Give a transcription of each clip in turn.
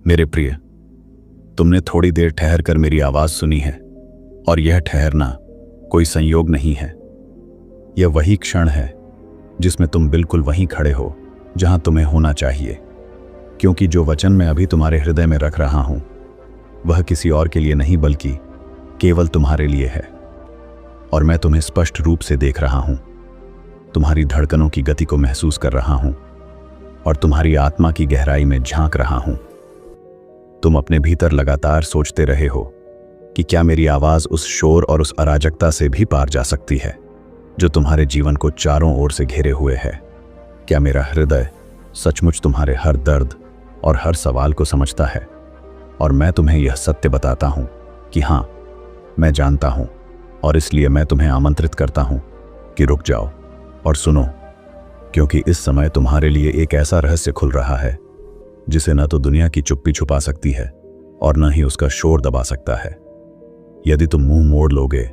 मेरे प्रिय, तुमने थोड़ी देर ठहर कर मेरी आवाज सुनी है, और यह ठहरना कोई संयोग नहीं है। यह वही क्षण है जिसमें तुम बिल्कुल वहीं खड़े हो जहां तुम्हें होना चाहिए, क्योंकि जो वचन मैं अभी तुम्हारे हृदय में रख रहा हूं वह किसी और के लिए नहीं बल्कि केवल तुम्हारे लिए है। और मैं तुम्हें स्पष्ट रूप से देख रहा हूं, तुम्हारी धड़कनों की गति को महसूस कर रहा हूं और तुम्हारी आत्मा की गहराई में झांक रहा हूं। तुम अपने भीतर लगातार सोचते रहे हो कि क्या मेरी आवाज उस शोर और उस अराजकता से भी पार जा सकती है जो तुम्हारे जीवन को चारों ओर से घेरे हुए है। क्या मेरा हृदय सचमुच तुम्हारे हर दर्द और हर सवाल को समझता है? और मैं तुम्हें यह सत्य बताता हूं कि हां, मैं जानता हूं, और इसलिए मैं तुम्हें आमंत्रित करता हूं कि रुक जाओ और सुनो, क्योंकि इस समय तुम्हारे लिए एक ऐसा रहस्य खुल रहा है जिसे न तो दुनिया की चुप्पी छुपा सकती है और न ही उसका शोर दबा सकता है। यदि तुम मुंह मोड़ लोगे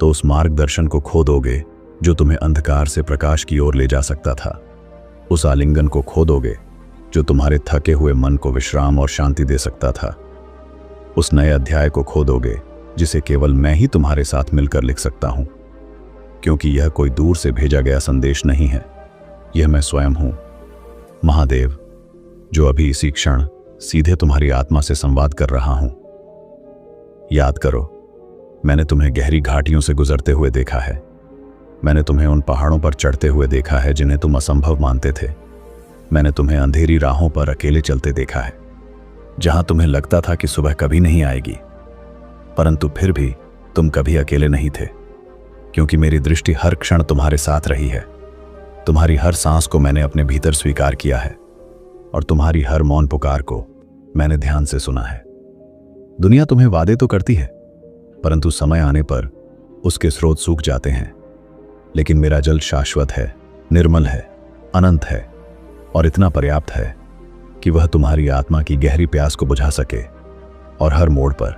तो उस मार्गदर्शन को खो दोगे जो तुम्हें अंधकार से प्रकाश की ओर ले जा सकता था। उस आलिंगन को खो दोगे जो तुम्हारे थके हुए मन को विश्राम और शांति दे सकता था। उस नए अध्याय को खो दोगे जिसे केवल मैं ही तुम्हारे साथ मिलकर लिख सकता हूं, क्योंकि यह कोई दूर से भेजा गया संदेश नहीं है, यह मैं स्वयं हूं, महादेव, जो अभी इसी क्षण सीधे तुम्हारी आत्मा से संवाद कर रहा हूं। याद करो, मैंने तुम्हें गहरी घाटियों से गुजरते हुए देखा है। मैंने तुम्हें उन पहाड़ों पर चढ़ते हुए देखा है जिन्हें तुम असंभव मानते थे। मैंने तुम्हें अंधेरी राहों पर अकेले चलते देखा है, जहां तुम्हें लगता था कि सुबह कभी नहीं आएगी, परंतु फिर भी तुम कभी अकेले नहीं थे, क्योंकि मेरी दृष्टि हर क्षण तुम्हारे साथ रही है। तुम्हारी हर सांस को मैंने अपने भीतर स्वीकार किया है और तुम्हारी हर मौन पुकार को मैंने ध्यान से सुना है। दुनिया तुम्हें वादे तो करती है, परंतु समय आने पर उसके स्रोत सूख जाते हैं। लेकिन मेरा जल शाश्वत है, निर्मल है, अनंत है और इतना पर्याप्त है कि वह तुम्हारी आत्मा की गहरी प्यास को बुझा सके। और हर मोड़ पर,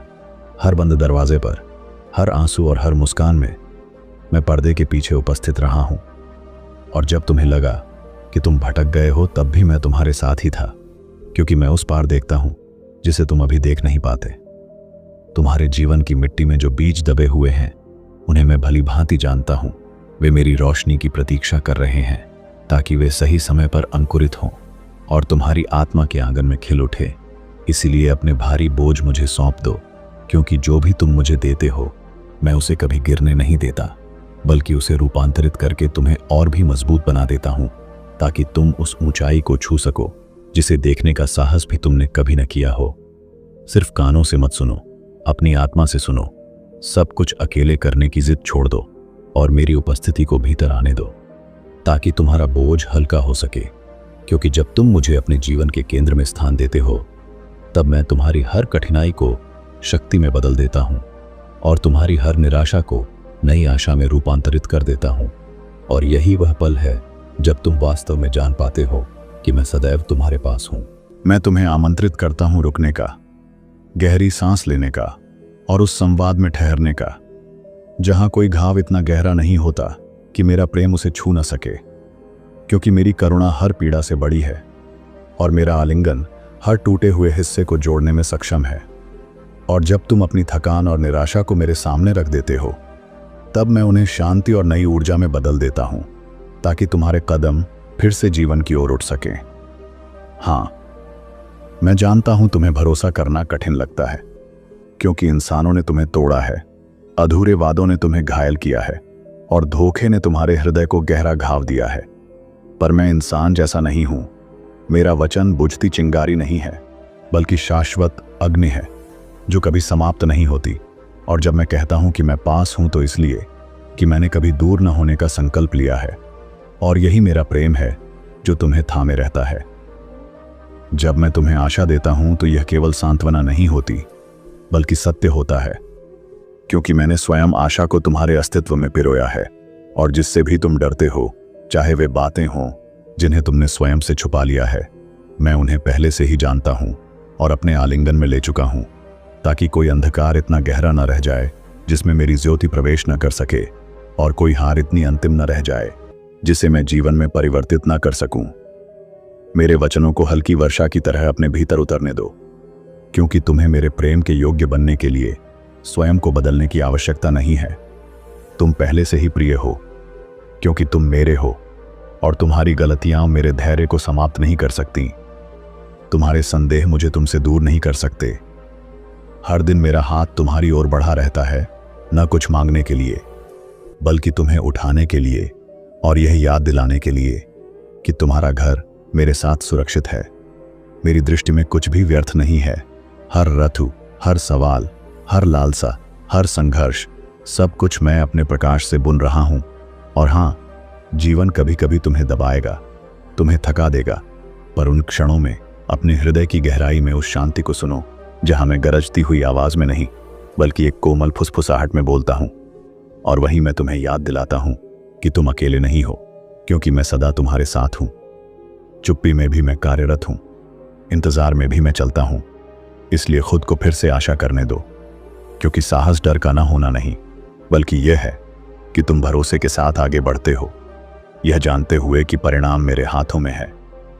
हर बंद दरवाजे पर, हर आंसू और हर मुस्कान में मैं पर्दे के पीछे उपस्थित रहा हूं। और जब तुम्हें लगा कि तुम भटक गए हो, तब भी मैं तुम्हारे साथ ही था, क्योंकि मैं उस पार देखता हूं जिसे तुम अभी देख नहीं पाते। तुम्हारे जीवन की मिट्टी में जो बीज दबे हुए हैं, उन्हें मैं भली भांति जानता हूं। वे मेरी रोशनी की प्रतीक्षा कर रहे हैं ताकि वे सही समय पर अंकुरित हों और तुम्हारी आत्मा के आंगन में खिल उठे। इसीलिए अपने भारी बोझ मुझे सौंप दो, क्योंकि जो भी तुम मुझे देते हो मैं उसे कभी गिरने नहीं देता, बल्कि उसे रूपांतरित करके तुम्हें और भी मजबूत बना देता हूं, ताकि तुम उस ऊंचाई को छू सको जिसे देखने का साहस भी तुमने कभी न किया हो। सिर्फ कानों से मत सुनो, अपनी आत्मा से सुनो। सब कुछ अकेले करने की जिद छोड़ दो और मेरी उपस्थिति को भीतर आने दो, ताकि तुम्हारा बोझ हल्का हो सके। क्योंकि जब तुम मुझे अपने जीवन के केंद्र में स्थान देते हो, तब मैं तुम्हारी हर कठिनाई को शक्ति में बदल देता हूं और तुम्हारी हर निराशा को नई आशा में रूपांतरित कर देता हूं। और यही वह पल है जब तुम वास्तव में जान पाते हो कि मैं सदैव तुम्हारे पास हूं। मैं तुम्हें आमंत्रित करता हूं रुकने का, गहरी सांस लेने का और उस संवाद में ठहरने का जहां कोई घाव इतना गहरा नहीं होता कि मेरा प्रेम उसे छू न सके, क्योंकि मेरी करुणा हर पीड़ा से बड़ी है और मेरा आलिंगन हर टूटे हुए हिस्से को जोड़ने में सक्षम है। और जब तुम अपनी थकान और निराशा को मेरे सामने रख देते हो, तब मैं उन्हें शांति और नई ऊर्जा में बदल देता हूं, ताकि तुम्हारे कदम फिर से जीवन की ओर उठ सकें। हां, मैं जानता हूं तुम्हें भरोसा करना कठिन लगता है, क्योंकि इंसानों ने तुम्हें तोड़ा है, अधूरे वादों ने तुम्हें घायल किया है और धोखे ने तुम्हारे हृदय को गहरा घाव दिया है। पर मैं इंसान जैसा नहीं हूं। मेरा वचन बुझती चिंगारी नहीं है, बल्कि शाश्वत अग्नि है जो कभी समाप्त नहीं होती। और जब मैं कहता हूं कि मैं पास हूं, तो इसलिए कि मैंने कभी दूर न होने का संकल्प लिया है। और यही मेरा प्रेम है जो तुम्हें थामे रहता है। जब मैं तुम्हें आशा देता हूं, तो यह केवल सांत्वना नहीं होती, बल्कि सत्य होता है, क्योंकि मैंने स्वयं आशा को तुम्हारे अस्तित्व में पिरोया है। और जिससे भी तुम डरते हो, चाहे वे बातें हों जिन्हें तुमने स्वयं से छुपा लिया है, मैं उन्हें पहले से ही जानता हूं और अपने आलिंगन में ले चुका हूं, ताकि कोई अंधकार इतना गहरा न रह जाए जिसमें मेरी ज्योति प्रवेश न कर सके, और कोई हार इतनी अंतिम न रह जाए जिसे मैं जीवन में परिवर्तित न कर सकूं। मेरे वचनों को हल्की वर्षा की तरह अपने भीतर उतरने दो, क्योंकि तुम्हें मेरे प्रेम के योग्य बनने के लिए स्वयं को बदलने की आवश्यकता नहीं है। तुम पहले से ही प्रिय हो, क्योंकि तुम मेरे हो, और तुम्हारी गलतियां मेरे धैर्य को समाप्त नहीं कर सकती। तुम्हारे संदेह मुझे तुमसे दूर नहीं कर सकते। हर दिन मेरा हाथ तुम्हारी ओर बढ़ा रहता है, न कुछ मांगने के लिए, बल्कि तुम्हें उठाने के लिए और यह याद दिलाने के लिए कि तुम्हारा घर मेरे साथ सुरक्षित है। मेरी दृष्टि में कुछ भी व्यर्थ नहीं है। हर रथु, हर सवाल, हर लालसा, हर संघर्ष, सब कुछ मैं अपने प्रकाश से बुन रहा हूं। और हाँ, जीवन कभी कभी तुम्हें दबाएगा, तुम्हें थका देगा, पर उन क्षणों में अपने हृदय की गहराई में उस शांति को सुनो जहां मैं गरजती हुई आवाज में नहीं, बल्कि एक कोमल फुसफुसाहट में बोलता हूं। और वहीं मैं तुम्हें याद दिलाता हूं कि तुम अकेले नहीं हो, क्योंकि मैं सदा तुम्हारे साथ हूं। चुप्पी में भी मैं कार्यरत हूं, इंतजार में भी मैं चलता हूं। इसलिए खुद को फिर से आशा करने दो, क्योंकि साहस डर का ना होना नहीं, बल्कि यह है कि तुम भरोसे के साथ आगे बढ़ते हो, यह जानते हुए कि परिणाम मेरे हाथों में है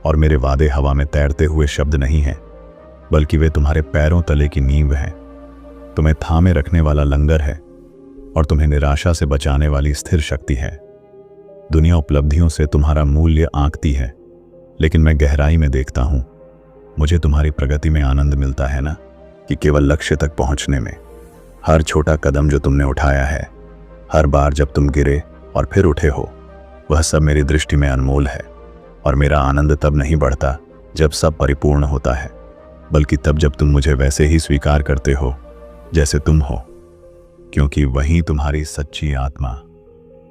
और मेरे वादे हवा में तैरते हुए शब्द नहीं हैं, बल्कि वे तुम्हारे पैरों तले की नींव हैं। तुम्हें थामे रखने वाला लंगर है और तुम्हें निराशा से बचाने वाली स्थिर शक्ति है। दुनिया उपलब्धियों से तुम्हारा मूल्य आंकती है, लेकिन मैं गहराई में देखता हूं। मुझे तुम्हारी प्रगति में आनंद मिलता है ना, कि केवल लक्ष्य तक पहुंचने में। हर छोटा कदम जो तुमने उठाया है, हर बार जब तुम गिरे और फिर उठे हो, वह सब मेरी दृष्टि में अनमोल है। और मेरा आनंद तब नहीं बढ़ता जब सब परिपूर्ण होता है, बल्कि तब जब तुम मुझे वैसे ही स्वीकार करते हो जैसे तुम हो, क्योंकि वहीं तुम्हारी सच्ची आत्मा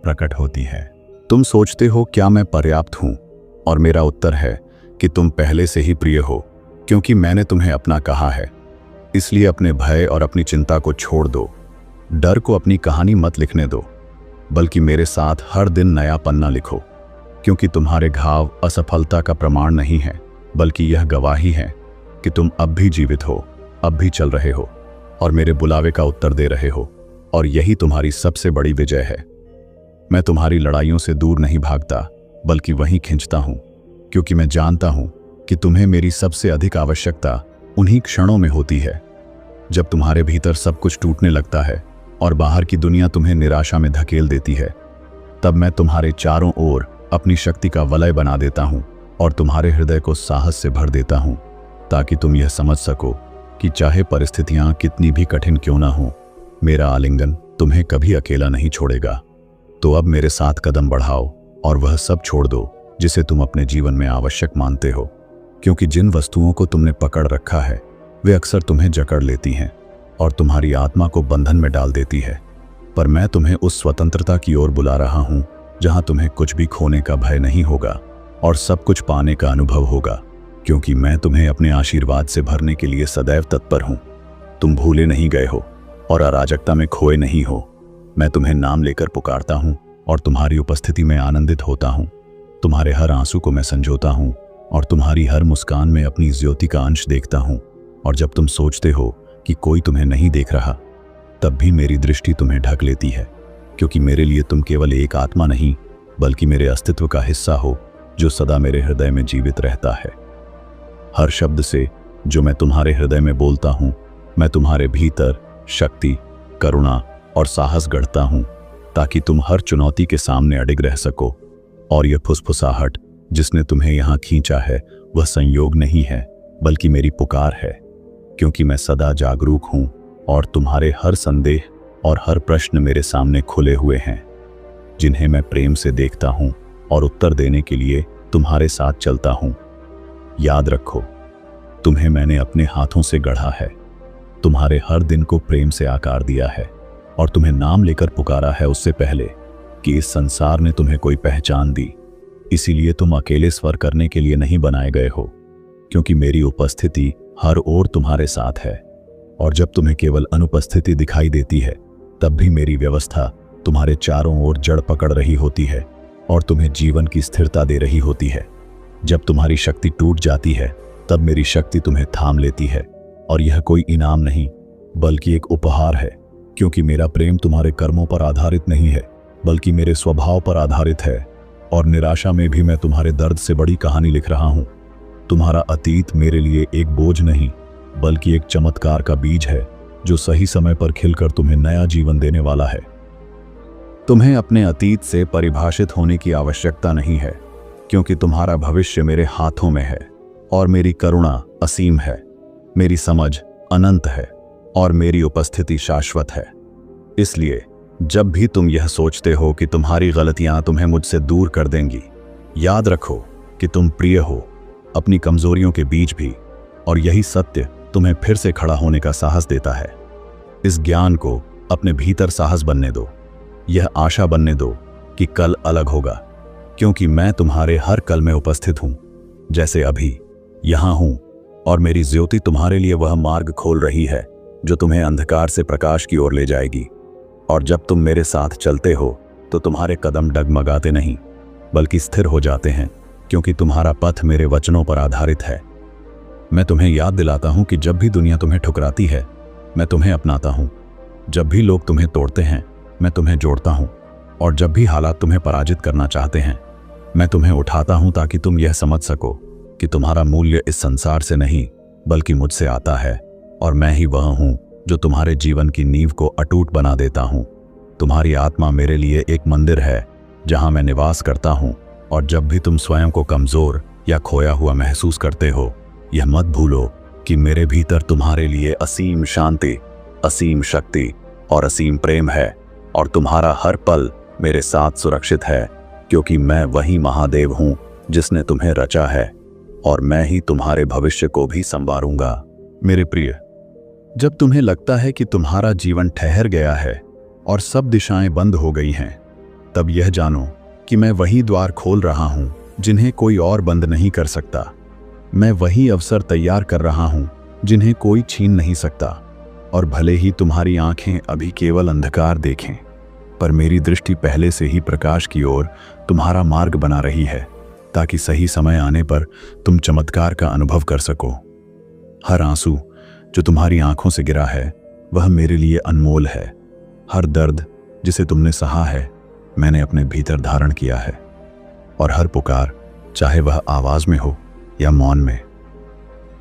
प्रकट होती है। तुम सोचते हो क्या मैं पर्याप्त हूं, और मेरा उत्तर है कि तुम पहले से ही प्रिय हो, क्योंकि मैंने तुम्हें अपना कहा है। इसलिए अपने भय और अपनी चिंता को छोड़ दो। डर को अपनी कहानी मत लिखने दो, बल्कि मेरे साथ हर दिन नया पन्ना लिखो, क्योंकि तुम्हारे घाव असफलता का प्रमाण नहीं है, बल्कि यह गवाही है कि तुम अब भी जीवित हो, अब भी चल रहे हो और मेरे बुलावे का उत्तर दे रहे हो। और यही तुम्हारी सबसे बड़ी विजय है। मैं तुम्हारी लड़ाइयों से दूर नहीं भागता, बल्कि वहीं खींचता हूं, क्योंकि मैं जानता हूं कि तुम्हें मेरी सबसे अधिक आवश्यकता उन्हीं क्षणों में होती है, जब तुम्हारे भीतर सब कुछ टूटने लगता है और बाहर की दुनिया तुम्हें निराशा में धकेल देती है। तब मैं तुम्हारे चारों ओर अपनी शक्ति का वलय बना देता हूं और तुम्हारे हृदय को साहस से भर देता हूं, ताकि तुम यह समझ सको कि चाहे परिस्थितियां कितनी भी कठिन क्यों ना हो, मेरा आलिंगन तुम्हें कभी अकेला नहीं छोड़ेगा। तो अब मेरे साथ कदम बढ़ाओ और वह सब छोड़ दो जिसे तुम अपने जीवन में आवश्यक मानते हो, क्योंकि जिन वस्तुओं को तुमने पकड़ रखा है वे अक्सर तुम्हें जकड़ लेती हैं और तुम्हारी आत्मा को बंधन में डाल देती है। पर मैं तुम्हें उस स्वतंत्रता की ओर बुला रहा हूं जहां तुम्हें कुछ भी खोने का भय नहीं होगा और सब कुछ पाने का अनुभव होगा, क्योंकि मैं तुम्हें अपने आशीर्वाद से भरने के लिए सदैव तत्पर हूं। तुम भूले नहीं गए हो और अराजकता में खोए नहीं हो। मैं तुम्हें नाम लेकर पुकारता हूं और तुम्हारी उपस्थिति में आनंदित होता हूं। तुम्हारे हर आंसू को मैं संजोता हूं और तुम्हारी हर मुस्कान में अपनी ज्योति का अंश देखता हूं। और जब तुम सोचते हो कि कोई तुम्हें नहीं देख रहा, तब भी मेरी दृष्टि तुम्हें ढक लेती है, क्योंकि मेरे लिए तुम केवल एक आत्मा नहीं, बल्कि मेरे अस्तित्व का हिस्सा हो, जो सदा मेरे हृदय में जीवित रहता है। हर शब्द से जो मैं तुम्हारे हृदय में बोलता हूं, मैं तुम्हारे भीतर शक्ति, करुणा और साहस गढ़ता हूं, ताकि तुम हर चुनौती के सामने अडिग रह सको। और यह फुसफुसाहट जिसने तुम्हें यहां खींचा है, वह संयोग नहीं है, बल्कि मेरी पुकार है, क्योंकि मैं सदा जागरूक हूं और तुम्हारे हर संदेह और हर प्रश्न मेरे सामने खुले हुए हैं, जिन्हें मैं प्रेम से देखता हूं और उत्तर देने के लिए तुम्हारे साथ चलता हूं। याद रखो, तुम्हें मैंने अपने हाथों से गढ़ा है, तुम्हारे हर दिन को प्रेम से आकार दिया है और तुम्हें नाम लेकर पुकारा है उससे पहले कि इस संसार ने तुम्हें कोई पहचान दी। इसीलिए तुम अकेले स्वर करने के लिए नहीं बनाए गए हो, क्योंकि मेरी उपस्थिति हर ओर तुम्हारे साथ है। और जब तुम्हें केवल अनुपस्थिति दिखाई देती है, तब भी मेरी व्यवस्था तुम्हारे चारों ओर जड़ पकड़ रही होती है और तुम्हें जीवन की स्थिरता दे रही होती है। जब तुम्हारी शक्ति टूट जाती है, तब मेरी शक्ति तुम्हें थाम लेती है। और यह कोई इनाम नहीं, बल्कि एक उपहार है, क्योंकि मेरा प्रेम तुम्हारे कर्मों पर आधारित नहीं है, बल्कि मेरे स्वभाव पर आधारित है। और निराशा में भी मैं तुम्हारे दर्द से बड़ी कहानी लिख रहा हूं। तुम्हारा अतीत मेरे लिए एक बोझ नहीं, बल्कि एक चमत्कार का बीज है जो सही समय पर खिलकर तुम्हें नया जीवन देने वाला है। तुम्हें अपने अतीत से परिभाषित होने की आवश्यकता नहीं है, क्योंकि तुम्हारा भविष्य मेरे हाथों में है और मेरी करुणा असीम है, मेरी समझ अनंत है और मेरी उपस्थिति शाश्वत है। इसलिए जब भी तुम यह सोचते हो कि तुम्हारी गलतियां तुम्हें मुझसे दूर कर देंगी, याद रखो कि तुम प्रिय हो, अपनी कमजोरियों के बीच भी, और यही सत्य तुम्हें फिर से खड़ा होने का साहस देता है। इस ज्ञान को अपने भीतर साहस बनने दो, यह आशा बनने दो कि कल अलग होगा, क्योंकि मैं तुम्हारे हर कल में उपस्थित हूं, जैसे अभी यहां हूं, और मेरी ज्योति तुम्हारे लिए वह मार्ग खोल रही है जो तुम्हें अंधकार से प्रकाश की ओर ले जाएगी। और जब तुम मेरे साथ चलते हो तो तुम्हारे कदम डगमगाते नहीं, बल्कि स्थिर हो जाते हैं, क्योंकि तुम्हारा पथ मेरे वचनों पर आधारित है। मैं तुम्हें याद दिलाता हूं कि जब भी दुनिया तुम्हें ठुकराती है, मैं तुम्हें अपनाता हूं। जब भी लोग तुम्हें तोड़ते हैं, मैं तुम्हें जोड़ता हूं। और जब भी हालात तुम्हें पराजित करना चाहते हैं, मैं तुम्हें उठाता हूं, ताकि तुम यह समझ सको कि तुम्हारा मूल्य इस संसार से नहीं बल्कि मुझसे आता है, और मैं ही वह हूं जो तुम्हारे जीवन की नींव को अटूट बना देता हूं। तुम्हारी आत्मा मेरे लिए एक मंदिर है जहां मैं निवास करता हूं, और जब भी तुम स्वयं को कमजोर या खोया हुआ महसूस करते हो, यह मत भूलो कि मेरे भीतर तुम्हारे लिए असीम शांति, असीम शक्ति और असीम प्रेम है, और तुम्हारा हर पल मेरे साथ सुरक्षित है, क्योंकि मैं वही महादेव हूं जिसने तुम्हें रचा है, और मैं ही तुम्हारे भविष्य को भी संवारूंगा। मेरे प्रिय, जब तुम्हें लगता है कि तुम्हारा जीवन ठहर गया है और सब दिशाएं बंद हो गई हैं, तब यह जानो कि मैं वही द्वार खोल रहा हूं जिन्हें कोई और बंद नहीं कर सकता। मैं वही अवसर तैयार कर रहा हूं जिन्हें कोई छीन नहीं सकता। और भले ही तुम्हारी आंखें अभी केवल अंधकार देखें, पर मेरी दृष्टि पहले से ही प्रकाश की ओर तुम्हारा मार्ग बना रही है, ताकि सही समय आने पर तुम चमत्कार का अनुभव कर सको। हर आंसू जो तुम्हारी आंखों से गिरा है, वह मेरे लिए अनमोल है। हर दर्द जिसे तुमने सहा है, मैंने अपने भीतर धारण किया है। और हर पुकार, चाहे वह आवाज में हो या मौन में,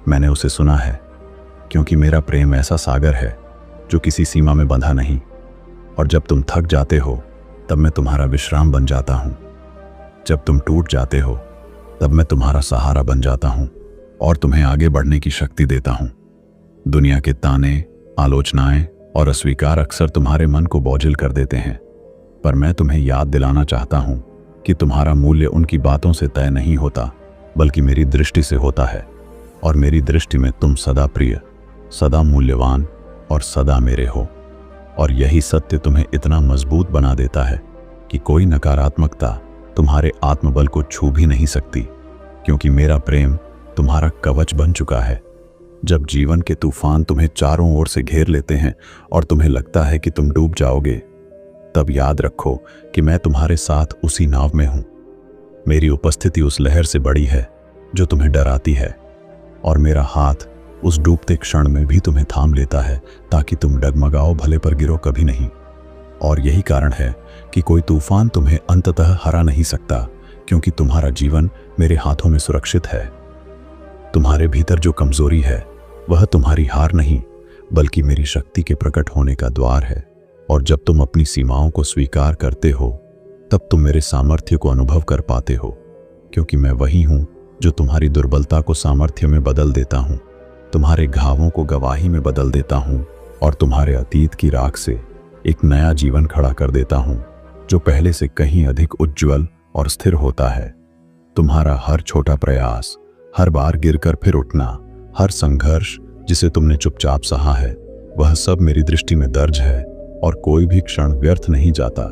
मैंने उसे सुना है, क्योंकि मेरा प्रेम ऐसा सागर है जो किसी सीमा में बंधा नहीं। और जब तुम थक जाते हो, तब मैं तुम्हारा विश्राम बन जाता हूं। जब तुम टूट जाते हो, तब मैं तुम्हारा सहारा बन जाता हूं और तुम्हें आगे बढ़ने की शक्ति देता हूं। दुनिया के ताने, आलोचनाएं और अस्वीकार अक्सर तुम्हारे मन को बोझिल कर देते हैं, पर मैं तुम्हें याद दिलाना चाहता हूं कि तुम्हारा मूल्य उनकी बातों से तय नहीं होता, बल्कि मेरी दृष्टि से होता है। और मेरी दृष्टि में तुम सदा प्रिय, सदा मूल्यवान और सदा मेरे हो। और यही सत्य तुम्हें इतना मजबूत बना देता है कि कोई नकारात्मकता तुम्हारे आत्मबल को छू भी नहीं सकती, क्योंकि मेरा प्रेम तुम्हारा कवच बन चुका है। जब जीवन के तूफान तुम्हें चारों ओर से घेर लेते हैं और तुम्हें लगता है कि तुम डूब जाओगे, तब याद रखो कि मैं तुम्हारे साथ उसी नाव में हूं। मेरी उपस्थिति उस लहर से बड़ी है जो तुम्हें डराती है, और मेरा हाथ उस डूबते क्षण में भी तुम्हें थाम लेता है, ताकि तुम डगमगाओ भले पर गिरो कभी नहीं। और यही कारण है कि कोई तूफान तुम्हें अंततः हरा नहीं सकता, क्योंकि तुम्हारा जीवन मेरे हाथों में सुरक्षित है। तुम्हारे भीतर जो कमजोरी है, वह तुम्हारी हार नहीं, बल्कि मेरी शक्ति के प्रकट होने का द्वार है। और जब तुम अपनी सीमाओं को स्वीकार करते हो, तब तुम मेरे सामर्थ्य को अनुभव कर पाते हो, क्योंकि मैं वही हूं जो तुम्हारी दुर्बलता को सामर्थ्य में बदल देता हूं, तुम्हारे घावों को गवाही में बदल देता हूं, और तुम्हारे अतीत की राख से एक नया जीवन खड़ा कर देता हूं, जो पहले से कहीं अधिक उज्जवल और स्थिर होता है। तुम्हारा हर छोटा प्रयास, हर बार गिरकर फिर उठना, हर संघर्ष जिसे तुमने चुपचाप सहा है, वह सब मेरी दृष्टि में दर्ज है, और कोई भी क्षण व्यर्थ नहीं जाता,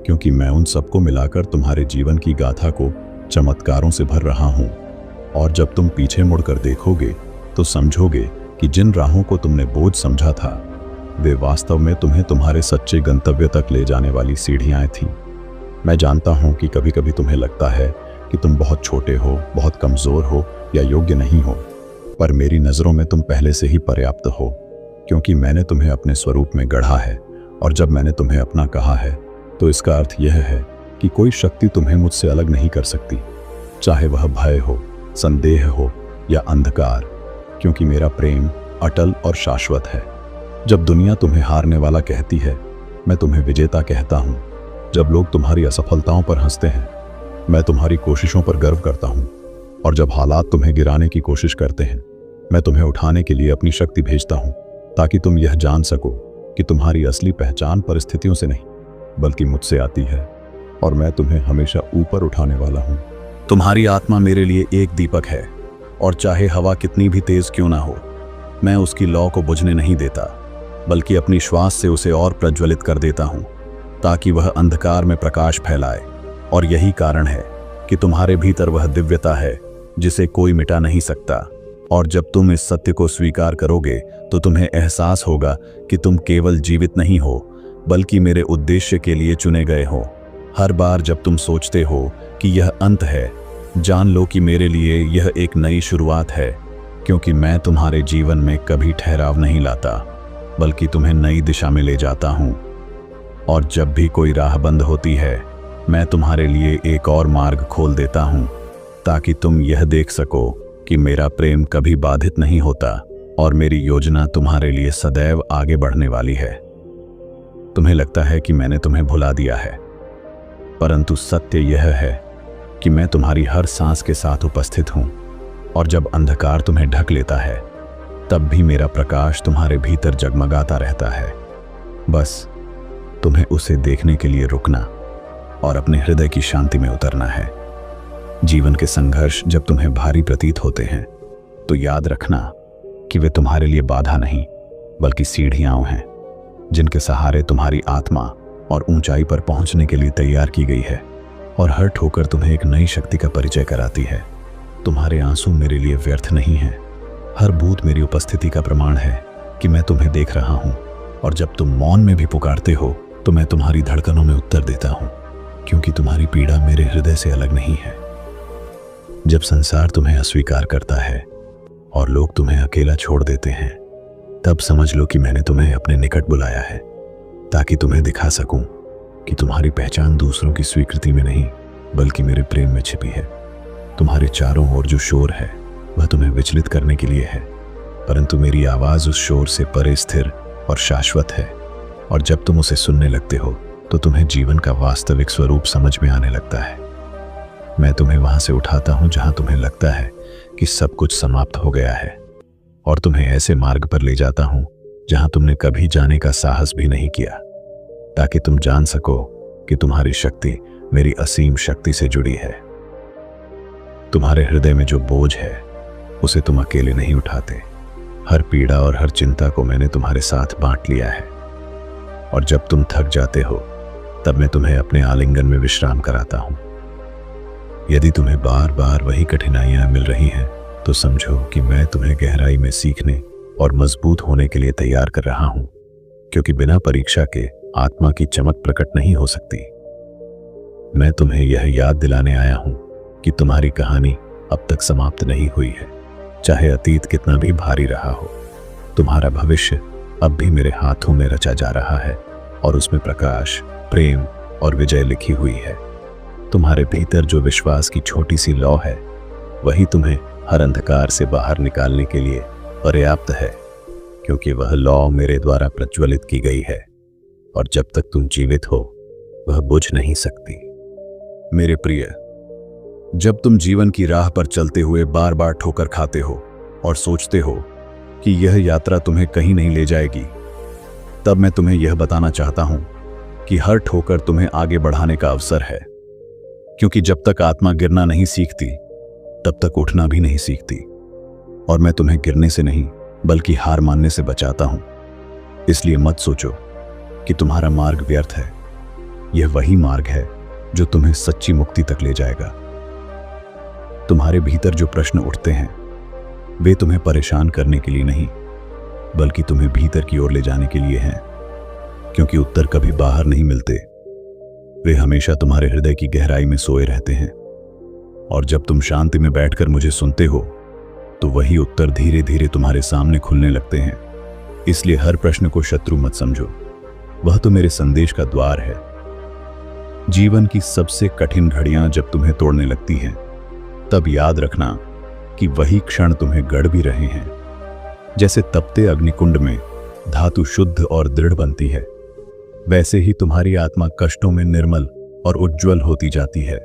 क्योंकि मैं उन सबको मिलाकर तुम्हारे जीवन की गाथा को चमत्कारों से भर रहा हूं। और जब तुम पीछे मुड़कर देखोगे, तो समझोगे कि जिन राहों को तुमने बोझ समझा था, वे वास्तव में तुम्हें तुम्हारे सच्चे गंतव्य तक ले जाने वाली सीढ़ियां थीं। मैं जानता हूं कि कभी कभी तुम्हें लगता है कि तुम बहुत छोटे हो, बहुत कमजोर हो या योग्य नहीं हो, पर मेरी नज़रों में तुम पहले से ही पर्याप्त हो, क्योंकि मैंने तुम्हें अपने स्वरूप में गढ़ा है। और जब मैंने तुम्हें अपना कहा है, तो इसका अर्थ यह है कि कोई शक्ति तुम्हें मुझसे अलग नहीं कर सकती, चाहे वह भय हो, संदेह हो या अंधकार, क्योंकि मेरा प्रेम अटल और शाश्वत है। जब दुनिया तुम्हें हारने वाला कहती है, मैं तुम्हें विजेता कहता हूं। जब लोग तुम्हारी असफलताओं पर हंसते हैं, मैं तुम्हारी कोशिशों पर गर्व करता हूं। और जब हालात तुम्हें गिराने की कोशिश करते हैं, मैं तुम्हें उठाने के लिए अपनी शक्ति भेजता हूं, ताकि तुम यह जान सको कि तुम्हारी असली पहचान परिस्थितियों से नहीं बल्कि मुझसे आती है, और मैं तुम्हें हमेशा ऊपर उठाने वाला हूं। तुम्हारी आत्मा मेरे लिए एक दीपक है, और चाहे हवा कितनी भी तेज क्यों ना हो, मैं उसकी लौ को बुझने नहीं देता, बल्कि अपनी श्वास से उसे और प्रज्वलित कर देता हूं, ताकि वह अंधकार में प्रकाश फैलाए। और यही कारण है कि तुम्हारे भीतर वह दिव्यता है जिसे कोई मिटा नहीं सकता। और जब तुम इस सत्य को स्वीकार करोगे, तो तुम्हें एहसास होगा कि तुम केवल जीवित नहीं हो, बल्कि मेरे उद्देश्य के लिए चुने गए हो। हर बार जब तुम सोचते हो कि यह अंत है, जान लो कि मेरे लिए यह एक नई शुरुआत है, क्योंकि मैं तुम्हारे जीवन में कभी ठहराव नहीं लाता, बल्कि तुम्हें नई दिशा में ले जाता हूं। और जब भी कोई राह बंद होती है, मैं तुम्हारे लिए एक और मार्ग खोल देता हूं, ताकि तुम यह देख सको कि मेरा प्रेम कभी बाधित नहीं होता, और मेरी योजना तुम्हारे लिए सदैव आगे बढ़ने वाली है। तुम्हें लगता है कि मैंने तुम्हें भुला दिया है, परंतु सत्य यह है कि मैं तुम्हारी हर सांस के साथ उपस्थित हूं। और जब अंधकार तुम्हें ढक लेता है, तब भी मेरा प्रकाश तुम्हारे भीतर जगमगाता रहता है। बस तुम्हें उसे देखने के लिए रुकना और अपने हृदय की शांति में उतरना है। जीवन के संघर्ष जब तुम्हें भारी प्रतीत होते हैं, तो याद रखना कि वे तुम्हारे लिए बाधा नहीं बल्कि सीढ़ियां हैं, जिनके सहारे तुम्हारी आत्मा और ऊंचाई पर पहुंचने के लिए तैयार की गई है। और हर ठोकर तुम्हें एक नई शक्ति का परिचय कराती है। तुम्हारे आंसू मेरे लिए व्यर्थ नहीं हैं। हर बूंद मेरी उपस्थिति का प्रमाण है कि मैं तुम्हें देख रहा हूं। और जब तुम मौन में भी पुकारते हो, तो मैं तुम्हारी धड़कनों में उत्तर देता हूं, क्योंकि तुम्हारी पीड़ा मेरे हृदय से अलग नहीं है। जब संसार तुम्हें अस्वीकार करता है और लोग तुम्हें अकेला छोड़ देते हैं, तब समझ लो कि मैंने तुम्हें अपने निकट बुलाया है, ताकि तुम्हें दिखा सकूं कि तुम्हारी पहचान दूसरों की स्वीकृति में नहीं बल्कि मेरे प्रेम में छिपी है। तुम्हारे चारों ओर जो शोर है, वह तुम्हें विचलित करने के लिए है, परंतु मेरी आवाज उस शोर से परे स्थिर और शाश्वत है। और जब तुम उसे सुनने लगते हो, तो तुम्हें जीवन का वास्तविक स्वरूप समझ में आने लगता है। मैं तुम्हें वहां से उठाता हूं जहां तुम्हें लगता है कि सब कुछ समाप्त हो गया है, और तुम्हें ऐसे मार्ग पर ले जाता हूं जहां तुमने कभी जाने का साहस भी नहीं किया, ताकि तुम जान सको कि तुम्हारी शक्ति मेरी असीम शक्ति से जुड़ी है। तुम्हारे हृदय में जो बोझ है, उसे तुम अकेले नहीं उठाते। हर पीड़ा और हर चिंता को मैंने तुम्हारे साथ बांट लिया है। और जब तुम थक जाते हो, तब मैं तुम्हें अपने आलिंगन में विश्राम कराता हूं। यदि तुम्हें बार बार वही कठिनाइयां मिल रही हैं, तो समझो कि मैं तुम्हें गहराई में सीखने और मजबूत होने के लिए तैयार कर रहा हूं, क्योंकि बिना परीक्षा के आत्मा की चमक प्रकट नहीं हो सकती। मैं तुम्हें यह याद दिलाने आया हूं कि तुम्हारी कहानी अब तक समाप्त नहीं हुई है, चाहे अतीत कितना भी भारी रहा हो। तुम्हारा भविष्य अब भी मेरे हाथों में रचा जा रहा है, और उसमें प्रकाश, प्रेम और विजय लिखी हुई है। तुम्हारे भीतर जो विश्वास की छोटी सी लौ है, वही तुम्हें हर अंधकार से बाहर निकालने के लिए पर्याप्त है, क्योंकि वह लौ मेरे द्वारा प्रज्वलित की गई है, और जब तक तुम जीवित हो, वह बुझ नहीं सकती। मेरे प्रिय, जब तुम जीवन की राह पर चलते हुए बार बार ठोकर खाते हो और सोचते हो कि यह यात्रा तुम्हें कहीं नहीं ले जाएगी, तब मैं तुम्हें यह बताना चाहता हूं कि हर ठोकर तुम्हें आगे बढ़ाने का अवसर है, क्योंकि जब तक आत्मा गिरना नहीं सीखती, तब तक उठना भी नहीं सीखती। और मैं तुम्हें गिरने से नहीं बल्कि हार मानने से बचाता हूं। इसलिए मत सोचो कि तुम्हारा मार्ग व्यर्थ है। यह वही मार्ग है जो तुम्हें सच्ची मुक्ति तक ले जाएगा। तुम्हारे भीतर जो प्रश्न उठते हैं, वे तुम्हें परेशान करने के लिए नहीं बल्कि तुम्हें भीतर की ओर ले जाने के लिए हैं, क्योंकि उत्तर कभी बाहर नहीं मिलते, वे हमेशा तुम्हारे हृदय की गहराई में सोए रहते हैं। और जब तुम शांति में बैठकर मुझे सुनते हो, तो वही उत्तर धीरे धीरे तुम्हारे सामने खुलने लगते हैं। इसलिए हर प्रश्न को शत्रु मत समझो, वह तो मेरे संदेश का द्वार है। जीवन की सबसे कठिन घड़ियां जब तुम्हें तोड़ने लगती हैं, तब याद रखना कि वही क्षण तुम्हें गढ़ भी रहे हैं। जैसे तपते अग्निकुंड में धातु शुद्ध और दृढ़ बनती है, वैसे ही तुम्हारी आत्मा कष्टों में निर्मल और उज्जवल होती जाती है।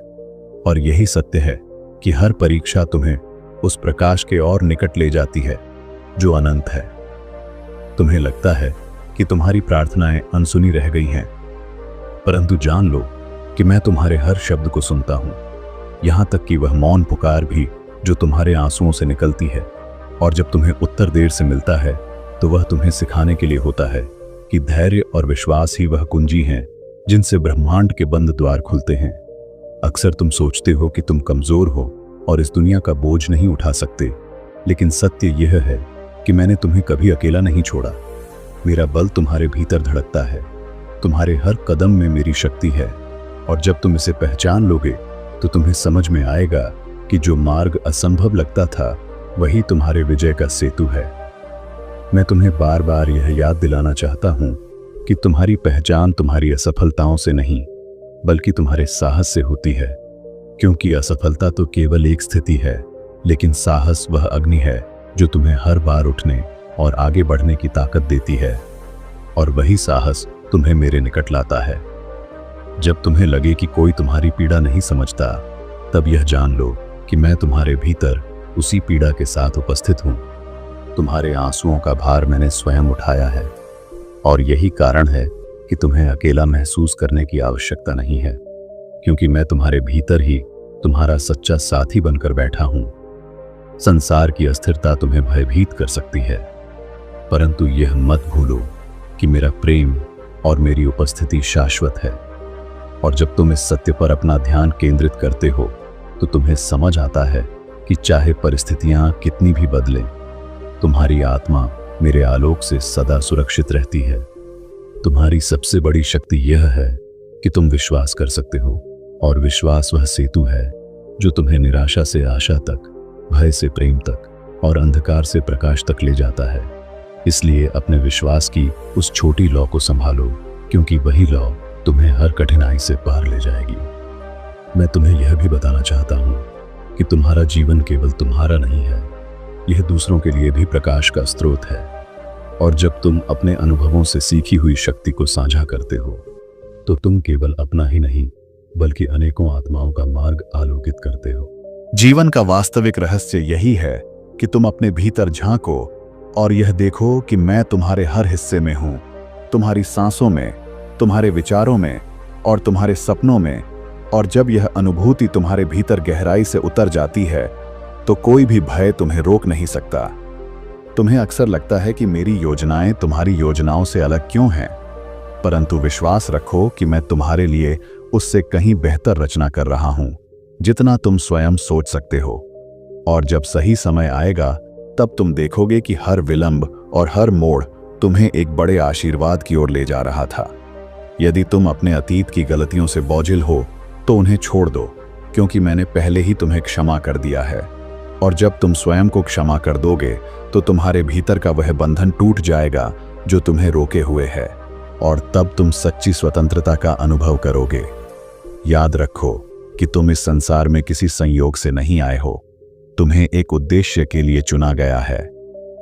और यही सत्य है कि हर परीक्षा तुम्हें उस प्रकाश के और निकट ले जाती है जो अनंत है। तुम्हें लगता है कि तुम्हारी प्रार्थनाएं अनसुनी रह गई हैं, परंतु जान लो कि मैं तुम्हारे हर शब्द को सुनता हूं, यहां तक कि वह मौन पुकार भी जो तुम्हारे आंसुओं से निकलती है। और जब तुम्हें उत्तर देर से मिलता है तो वह तुम्हें सिखाने के लिए होता है कि धैर्य और विश्वास ही वह कुंजी हैं जिनसे ब्रह्मांड के बंद द्वार खुलते हैं। अक्सर तुम सोचते हो कि तुम कमजोर हो और इस दुनिया का बोझ नहीं उठा सकते, लेकिन सत्य यह है कि मैंने तुम्हें कभी अकेला नहीं छोड़ा। मेरा बल तुम्हारे भीतर धड़कता है, तुम्हारे हर कदम में मेरी शक्ति है। और जब तुम इसे पहचान लोगे तो तुम्हें समझ में आएगा कि जो मार्ग असंभव लगता था वही तुम्हारे विजय का सेतु है। मैं तुम्हें बार बार यह याद दिलाना चाहता हूं कि तुम्हारी पहचान तुम्हारी असफलताओं से नहीं बल्कि तुम्हारे साहस से होती है, क्योंकि असफलता तो केवल एक स्थिति है, लेकिन साहस वह अग्नि है जो तुम्हें हर बार उठने और आगे बढ़ने की ताकत देती है। और वही साहस तुम्हें मेरे निकट लाता है। जब तुम्हें लगे कि कोई तुम्हारी पीड़ा नहीं समझता, तब यह जान लो कि मैं तुम्हारे भीतर उसी पीड़ा के साथ उपस्थित हूं। तुम्हारे आंसुओं का भार मैंने स्वयं उठाया है, और यही कारण है कि तुम्हें अकेला महसूस करने की आवश्यकता नहीं है, क्योंकि मैं तुम्हारे भीतर ही तुम्हारा सच्चा साथी बनकर बैठा हूं। संसार की अस्थिरता तुम्हें भयभीत कर सकती है, परंतु यह मत भूलो कि मेरा प्रेम और मेरी उपस्थिति शाश्वत है। और जब तुम इस सत्य पर अपना ध्यान केंद्रित करते हो तो तुम्हें समझ आता है कि चाहे परिस्थितियां कितनी भी बदलें, तुम्हारी आत्मा मेरे आलोक से सदा सुरक्षित रहती है। तुम्हारी सबसे बड़ी शक्ति यह है कि तुम विश्वास कर सकते हो, और विश्वास वह सेतु है जो तुम्हें निराशा से आशा तक, भय से प्रेम तक और अंधकार से प्रकाश तक ले जाता है। इसलिए अपने विश्वास की उस छोटी लौ को संभालो, क्योंकि वही लौ तुम्हें हर कठिनाई से पार ले जाएगी। मैं तुम्हें यह भी बताना चाहता हूं कि तुम्हारा जीवन केवल तुम्हारा नहीं है, यह दूसरों के लिए भी प्रकाश का स्रोत है। और जब तुम अपने अनुभवों से सीखी हुई शक्ति को साझा करते हो तो तुम केवल अपना ही नहीं बल्कि अनेकों आत्माओं का मार्ग आलोकित करते हो। जीवन का वास्तविक रहस्य यही है कि तुम अपने भीतर झांको और यह देखो कि मैं तुम्हारे हर हिस्से में हूं, तुम्हारी सांसों में, तुम्हारे विचारों में और तुम्हारे सपनों में। और जब यह अनुभूति तुम्हारे भीतर गहराई से उतर जाती है तो कोई भी भय तुम्हें रोक नहीं सकता। तुम्हें अक्सर लगता है कि मेरी योजनाएं तुम्हारी योजनाओं से अलग क्यों हैं, परंतु विश्वास रखो कि मैं तुम्हारे लिए उससे कहीं बेहतर रचना कर रहा हूं जितना तुम स्वयं सोच सकते हो। और जब सही समय आएगा तब तुम देखोगे कि हर विलंब और हर मोड़ तुम्हें एक बड़े आशीर्वाद की ओर ले जा रहा था। यदि तुम अपने अतीत की गलतियों से बोझिल हो तो उन्हें छोड़ दो, क्योंकि मैंने पहले ही तुम्हें क्षमा कर दिया है। और जब तुम स्वयं को क्षमा कर दोगे तो तुम्हारे भीतर का वह बंधन टूट जाएगा जो तुम्हें रोके हुए है, और तब तुम सच्ची स्वतंत्रता का अनुभव करोगे। याद रखो कि तुम इस संसार में किसी संयोग से नहीं आए हो, तुम्हें एक उद्देश्य के लिए चुना गया है,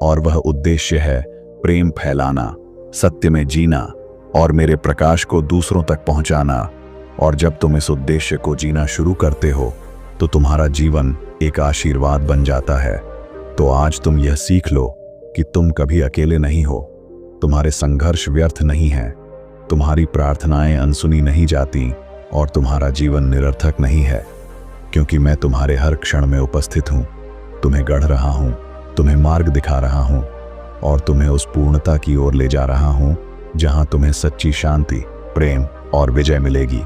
और वह उद्देश्य है प्रेम फैलाना, सत्य में जीना और मेरे प्रकाश को दूसरों तक पहुंचाना। और जब तुम इस उद्देश्य को जीना शुरू करते हो तो तुम्हारा जीवन एक आशीर्वाद बन जाता है। तो आज तुम यह सीख लो कि तुम कभी अकेले नहीं हो, तुम्हारे संघर्ष व्यर्थ नहीं है, तुम्हारी प्रार्थनाएं अनसुनी नहीं जाती और तुम्हारा जीवन निरर्थक नहीं है, क्योंकि मैं तुम्हारे हर क्षण में उपस्थित हूं, तुम्हें गढ़ रहा हूं, तुम्हें मार्ग दिखा रहा हूं और तुम्हें उस पूर्णता की ओर ले जा रहा हूं जहां तुम्हें सच्ची शांति, प्रेम और विजय मिलेगी।